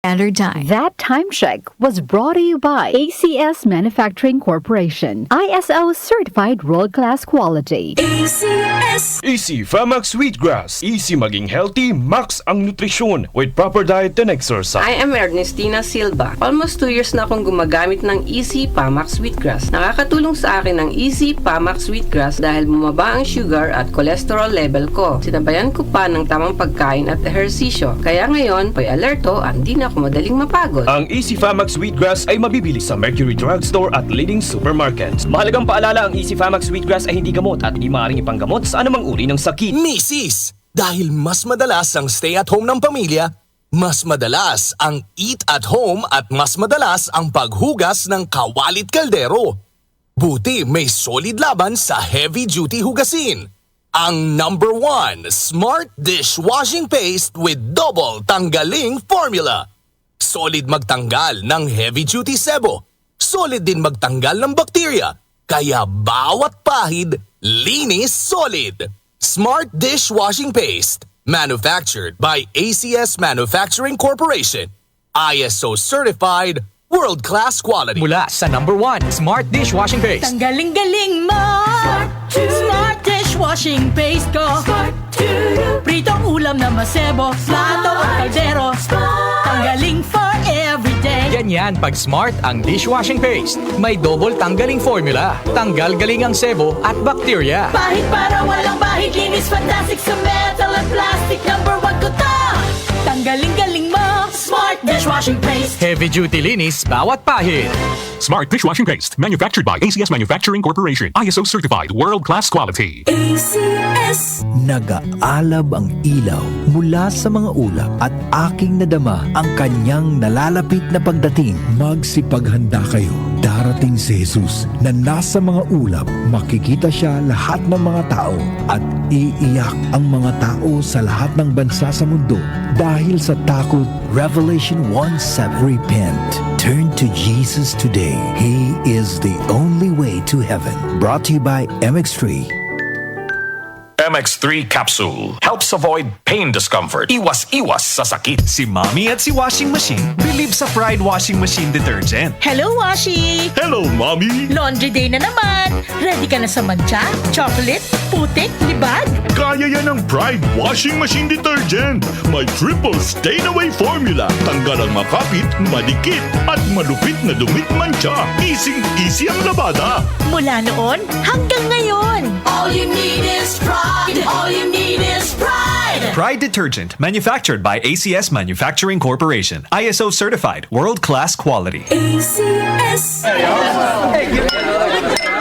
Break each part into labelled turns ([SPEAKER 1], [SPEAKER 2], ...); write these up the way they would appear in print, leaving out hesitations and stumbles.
[SPEAKER 1] Standard Time.
[SPEAKER 2] That time check was brought to you by ACS Manufacturing Corporation. ISO certified world-class quality.
[SPEAKER 1] ACS.
[SPEAKER 3] Easy Famax Wheatgrass. Easy maging healthy, max ang nutrisyon with proper diet and exercise.
[SPEAKER 4] I am Ernestina Silva. Almost 2 years na akong gumagamit ng Easy Famax Wheatgrass. Nakakatulong sa akin ang Easy Famax Wheatgrass dahil bumaba ang sugar at cholesterol level ko. Sinabayan ko pa ng tamang pagkain at ehersisyo. Kaya ngayon, may alerto at di na ako madaling mapagod.
[SPEAKER 3] Ang Easy Famax Wheatgrass ay mabibili sa Mercury Drugstore at leading supermarkets. Mahalagang paalala, ang Easy Famax Wheatgrass ay hindi gamot at hindi maaaring ipanggamot sa anumang uri ng sakit.
[SPEAKER 5] Misis, dahil mas madalas ang stay at home ng pamilya, mas madalas ang eat at home at mas madalas ang paghugas ng kawalit kaldero. Buti may solid laban sa heavy-duty hugasin. Ang number 1 Smart Dishwashing Paste with double tanggaling formula. Solid magtanggal ng heavy-duty sebo. Solid din magtanggal ng bakterya. Kaya bawat pahid, linis solid. Smart Dishwashing Paste. Manufactured by ACS Manufacturing Corporation. ISO certified, world-class quality.
[SPEAKER 6] Mula sa number 1 Smart Dishwashing Paste.
[SPEAKER 7] Tanggaling-galing mo! Smart Dishwashing Paste ko! Pritong ulam na masebo, plato at kaldero. Tanggaling for everyday.
[SPEAKER 6] Ganyan pag Smart ang dishwashing paste. May double tanggaling formula. Tanggal galing ang sebo at bakterya.
[SPEAKER 7] Bahid para walang bahid, linis fantastic sa metal at plastic. Number 1 ko to! Tanggaling-galing mo! Smart Dishwashing Paste.
[SPEAKER 6] Heavy duty linis bawat pahid.
[SPEAKER 8] Smart Dishwashing Paste, manufactured by ACS Manufacturing Corporation. ISO certified, world-class quality.
[SPEAKER 1] ACS.
[SPEAKER 9] Nag-aalab ang ilaw mula sa mga ulap at aking nadama ang kanyang nalalapit na pagdating. Magsipaghanda kayo. Darating si Jesus na nasa mga ulap. Makikita siya lahat ng mga tao at iiyak ang mga tao sa lahat ng bansa sa mundo dahil sa takot. Revelation 1:7. Repent. Turn to Jesus today. He is the only way to heaven. Brought to you by MX3.
[SPEAKER 10] MX3 Capsule helps avoid pain discomfort. Iwas-iwas sa sakit.
[SPEAKER 11] Si Mommy at si Washing Machine believe sa Pride Washing Machine Detergent.
[SPEAKER 7] Hello, Washi!
[SPEAKER 11] Hello, Mommy!
[SPEAKER 7] Laundry day na naman! Ready ka na sa mancha, chocolate, putik, libag?
[SPEAKER 11] Kaya yan ng Pride Washing Machine Detergent. May triple stain-away formula. Tanggal ang makapit, madikit, at malupit na dumit mancha. Easy ang labada.
[SPEAKER 7] Mula noon hanggang ngayon. All you need is pride. All you need is pride.
[SPEAKER 11] Pride Detergent, manufactured by ACS Manufacturing Corporation. ISO certified, world-class quality.
[SPEAKER 1] ACS.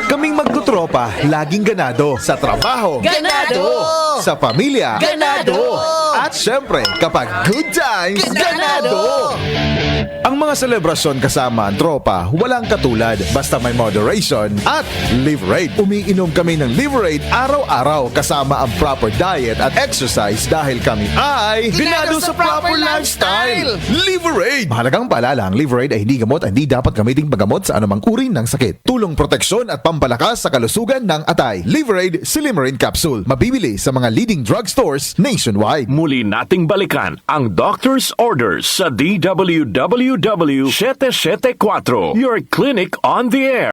[SPEAKER 12] Kaming magtutropa, laging ganado. Sa trabaho,
[SPEAKER 7] Ganado!
[SPEAKER 12] Sa pamilya,
[SPEAKER 7] Ganado!
[SPEAKER 12] At syempre, kapag good times, ganado! Ang mga selebrasyon kasama ang tropa, walang katulad. Basta may moderation at Liverade. Umiinom kami ng Liverade araw-araw kasama ang proper diet at exercise dahil kami ay ganado sa proper lifestyle. Liverade! Mahalagang paalala, ang Liverade ay hindi gamot at hindi dapat gamiting paggamot sa anumang uri ng sakit. Tulong proteksyon at pampalakas sa kalusugan ng atay. Liverade Silimarin Capsule. Mabibili sa mga leading drugstores nationwide.
[SPEAKER 10] Muli nating balikan ang doctor's orders sa DWWW 774, your clinic on the air.